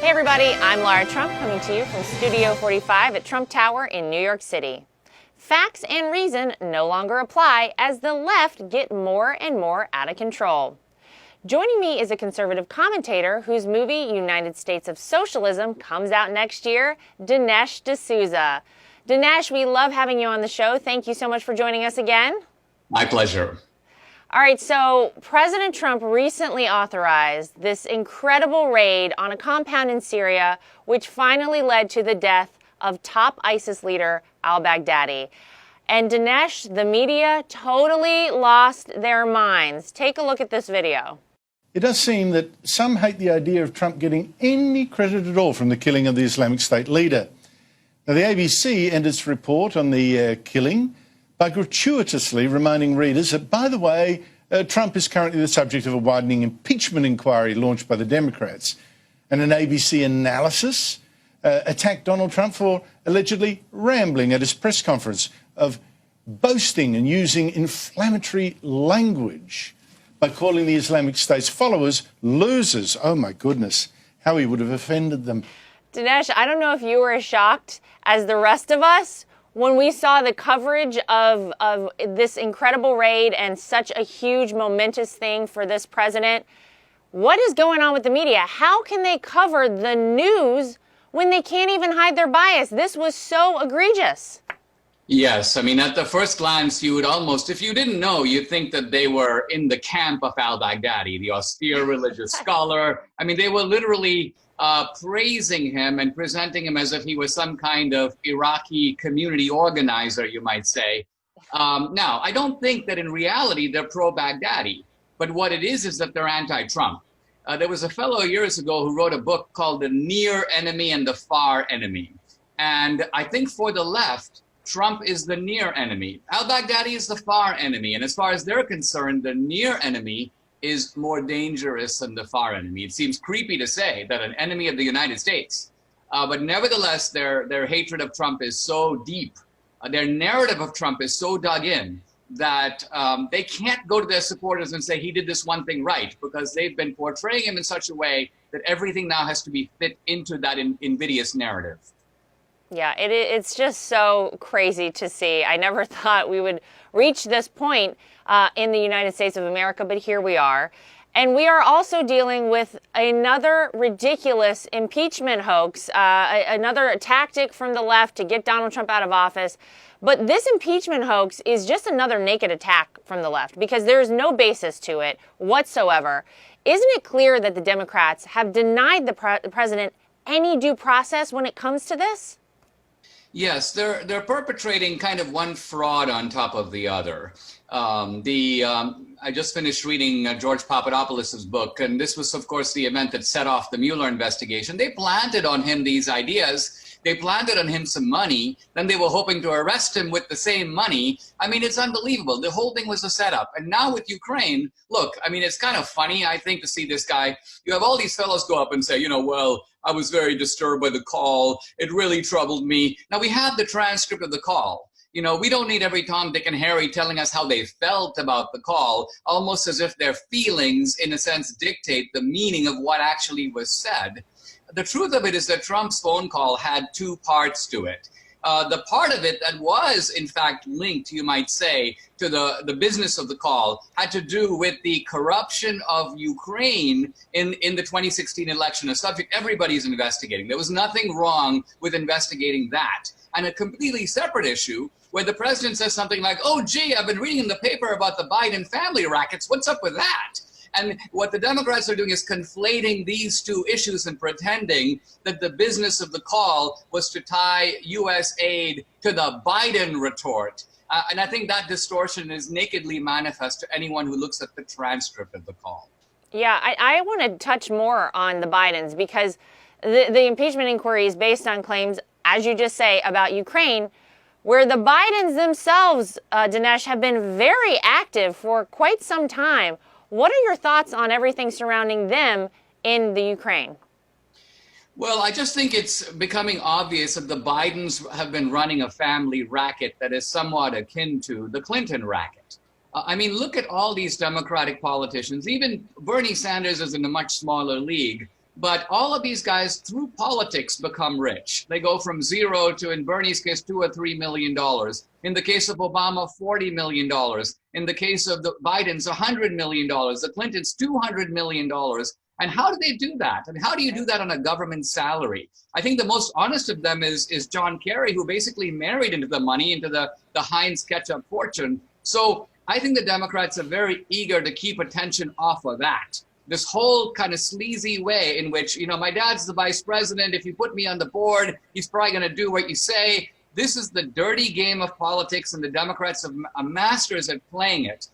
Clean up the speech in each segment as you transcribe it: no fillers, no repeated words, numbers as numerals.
Hey everybody, I'm Lara Trump coming to you from Studio 45 at Trump Tower in New York City. Facts and reason no longer apply as the left get more and more out of control. Joining me is a conservative commentator whose movie United States of Socialism comes out next year, Dinesh D'Souza. Dinesh, we love having you on the show. Thank you so much for joining us again. My pleasure. All right, so President Trump recently authorized this incredible raid on a compound in Syria, which finally led to the death of top ISIS leader al-Baghdadi. And Dinesh, the media totally lost their minds. Take a look at this video. It does seem that some hate the idea of Trump getting any credit at all from the killing of the Islamic State leader. Now, the ABC ended its report on the killing by gratuitously reminding readers that, by the way, Trump is currently the subject of a widening impeachment inquiry launched by the Democrats. And an ABC analysis attacked Donald Trump for allegedly rambling at his press conference, of boasting and using inflammatory language by calling the Islamic State's followers losers. Oh, my goodness, how he would have offended them. Dinesh, I don't know if you were as shocked as the rest of us when we saw the coverage of this incredible raid and such a huge, momentous thing for this president. What is going on with the media? How can they cover the news when they can't even hide their bias? This was so egregious. Yes, I mean, at the first glance, you would almost, if you didn't know, you'd think that they were in the camp of al-Baghdadi, the austere religious scholar. I mean, they were literally praising him and presenting him as if he was some kind of Iraqi community organizer, you might say. Now, I don't think that in reality they're pro-Baghdadi, but what it is that they're anti-Trump. There was a fellow years ago who wrote a book called The Near Enemy and the Far Enemy. And I think for the left, Trump is the near enemy. Al-Baghdadi is the far enemy. And as far as they're concerned, the near enemy is more dangerous than the far enemy. It seems creepy to say that an enemy of the United States, but nevertheless, their hatred of Trump is so deep. Their narrative of Trump is so dug in that they can't go to their supporters and say he did this one thing right, because they've been portraying him in such a way that everything now has to be fit into that invidious narrative. Yeah, it's just so crazy to see. I never thought we would reach this point in the United States of America, but here we are. And we are also dealing with another ridiculous impeachment hoax, another tactic from the left to get Donald Trump out of office. But this impeachment hoax is just another naked attack from the left because there is no basis to it whatsoever. Isn't it clear that the Democrats have denied the president any due process when it comes to this? Yes, they're perpetrating kind of one fraud on top of the other. I just finished reading George Papadopoulos' book, and this was, of course, the event that set off the Mueller investigation. They planted on him these ideas. They planted on him some money. Then they were hoping to arrest him with the same money. I mean, it's unbelievable. The whole thing was a setup. And now with Ukraine, look, I mean, it's kind of funny, I think, to see this guy. You have all these fellows go up and say, well, I was very disturbed by the call. It really troubled me. Now, we have the transcript of the call. We don't need every Tom, Dick, and Harry telling us how they felt about the call, almost as if their feelings, in a sense, dictate the meaning of what actually was said. The truth of it is that Trump's phone call had two parts to it. The part of it that was, in fact, linked, you might say, to the business of the call had to do with the corruption of Ukraine in the 2016 election, a subject everybody's investigating. There was nothing wrong with investigating that. And a completely separate issue where the president says something like, oh, gee, I've been reading in the paper about the Biden family rackets. What's up with that? And what the Democrats are doing is conflating these two issues and pretending that the business of the call was to tie U.S. aid to the Biden retort. And I think that distortion is nakedly manifest to anyone who looks at the transcript of the call. Yeah, I want to touch more on the Bidens because the impeachment inquiry is based on claims, as you just say, about Ukraine, where the Bidens themselves, Dinesh, have been very active for quite some time. What are your thoughts on everything surrounding them in the Ukraine? Well, I just think it's becoming obvious that the Bidens have been running a family racket that is somewhat akin to the Clinton racket. I mean, look at all these Democratic politicians. Even Bernie Sanders is in a much smaller league. But all of these guys, through politics, become rich. They go from zero to, in Bernie's case, $2 or $3 million. In the case of Obama, $40 million. In the case of the Bidens, $100 million. The Clintons, $200 million. And how do they do that? I mean, how do you do that on a government salary? I think the most honest of them is John Kerry, who basically married into the money, into the Heinz ketchup fortune. So I think the Democrats are very eager to keep attention off of that. This whole kind of sleazy way in which, you know, my dad's the vice president. If you put me on the board, he's probably going to do what you say. This is the dirty game of politics, and the Democrats are masters at playing it.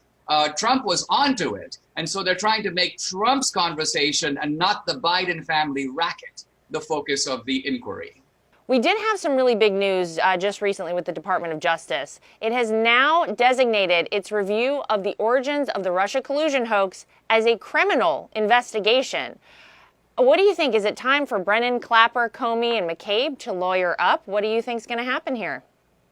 Trump was onto it. And so they're trying to make Trump's conversation and not the Biden family racket the focus of the inquiry. We did have some really big news just recently with the Department of Justice. It has now designated its review of the origins of the Russia collusion hoax as a criminal investigation. What do you think? Is it time for Brennan, Clapper, Comey, and McCabe to lawyer up? What do you think is going to happen here?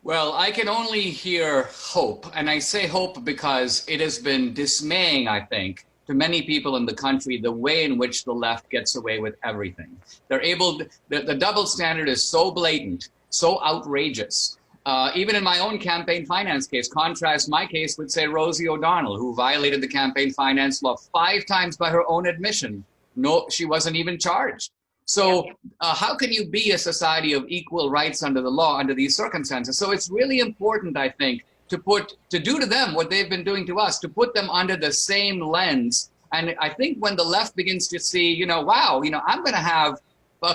Well, I can only hear hope. And I say hope because it has been dismaying, I think, to many people in the country, the way in which the left gets away with everything. They're able to, the double standard is so blatant, so outrageous. Even in my own campaign finance case, contrast my case with, say, Rosie O'Donnell, who violated the campaign finance law 5 times by her own admission. No, she wasn't even charged. So how can you be a society of equal rights under the law under these circumstances? So it's really important, I think, to do to them what they've been doing to us, to put them under the same lens. And I think when the left begins to see, you know, wow, you know, I'm going to have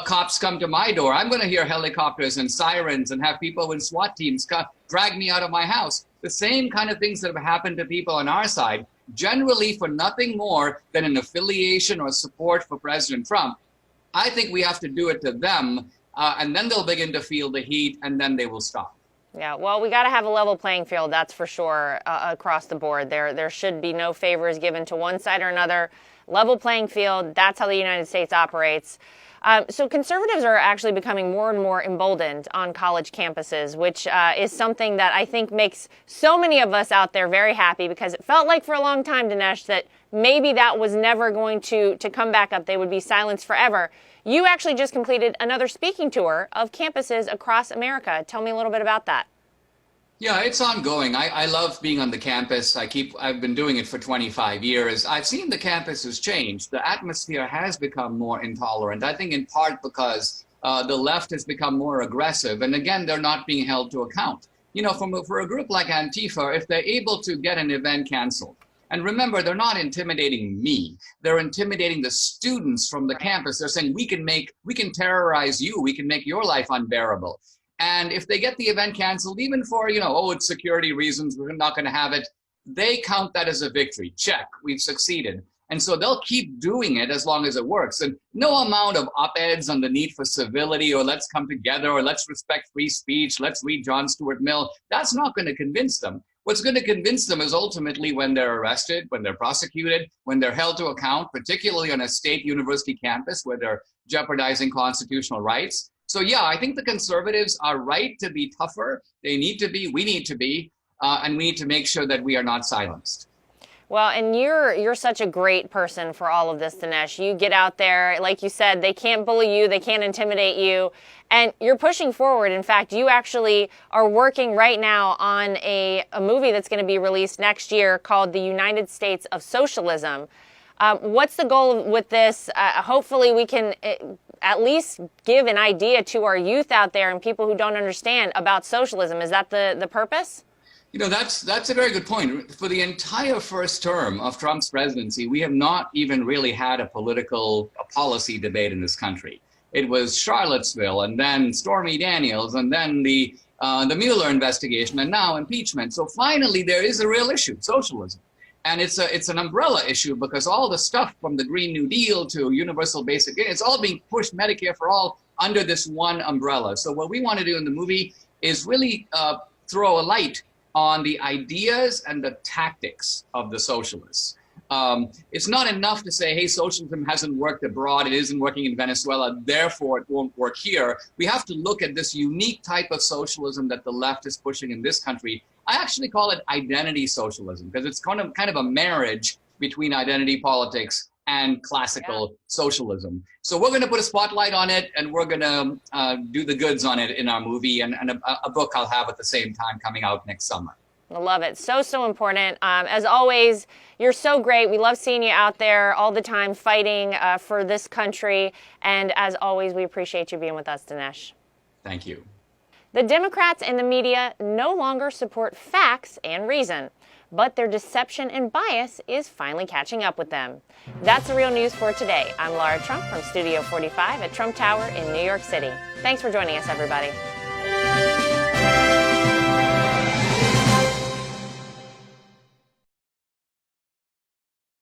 cops come to my door. I'm going to hear helicopters and sirens and have people in SWAT teams drag me out of my house. The same kind of things that have happened to people on our side, generally for nothing more than an affiliation or support for President Trump. I think we have to do it to them, and then they'll begin to feel the heat, and then they will stop. Yeah, well, we got to have a level playing field, that's for sure, across the board. There should be no favors given to one side or another. Level playing field, that's how the United States operates. So conservatives are actually becoming more and more emboldened on college campuses, which is something that I think makes so many of us out there very happy, because it felt like for a long time, Dinesh, that maybe that was never going to come back up. They would be silenced forever. You actually just completed another speaking tour of campuses across America. Tell me a little bit about that. Yeah, it's ongoing. I love being on the campus. I've been doing it for 25 years. I've seen the campuses change. The atmosphere has become more intolerant. I think in part because the left has become more aggressive. And again, they're not being held to account. You know, for a group like Antifa, if they're able to get an event canceled, and remember, they're not intimidating me. They're intimidating the students from the campus. They're saying, we can terrorize you. We can make your life unbearable. And if they get the event canceled, even for, you know, it's security reasons, we're not going to have it, they count that as a victory. Check, we've succeeded. And so they'll keep doing it as long as it works. And no amount of op-eds on the need for civility, or let's come together, or let's respect free speech, let's read John Stuart Mill, that's not going to convince them. What's going to convince them is ultimately when they're arrested, when they're prosecuted, when they're held to account, particularly on a state university campus where they're jeopardizing constitutional rights. So yeah, I think the conservatives are right to be tougher. They need to be, we need to be, and we need to make sure that we are not silenced. Well, and you're such a great person for all of this, Dinesh. You get out there, like you said, they can't bully you, they can't intimidate you, and you're pushing forward. In fact, you actually are working right now on a movie that's going to be released next year called The United States of Socialism. What's the goal with this? Hopefully we can at least give an idea to our youth out there and people who don't understand about socialism. Is that the purpose? You know, that's a very good point. For the entire first term of Trump's presidency, we have not even really had a policy debate in this country. It was Charlottesville, and then Stormy Daniels, and then the Mueller investigation, and now impeachment. So finally, there is a real issue, socialism. And it's an umbrella issue, because all the stuff from the Green New Deal to universal basic, it's all being pushed, Medicare for all, under this one umbrella. So what we want to do in the movie is really throw a light on the ideas and the tactics of the socialists. It's not enough to say, hey, socialism hasn't worked abroad, it isn't working in Venezuela, therefore it won't work here. We have to look at this unique type of socialism that the left is pushing in this country. I actually call it identity socialism, because it's kind of a marriage between identity politics and classical socialism. So we're going to put a spotlight on it, and we're going to do the goods on it in our movie, and a book I'll have at the same time coming out next summer. I love it. So important. As always, you're so great. We love seeing you out there all the time fighting for this country. And as always, we appreciate you being with us, Dinesh. Thank you. The Democrats and the media no longer support facts and reason, but their deception and bias is finally catching up with them. That's the real news for today. I'm Lara Trump from Studio 45 at Trump Tower in New York City. Thanks for joining us, everybody.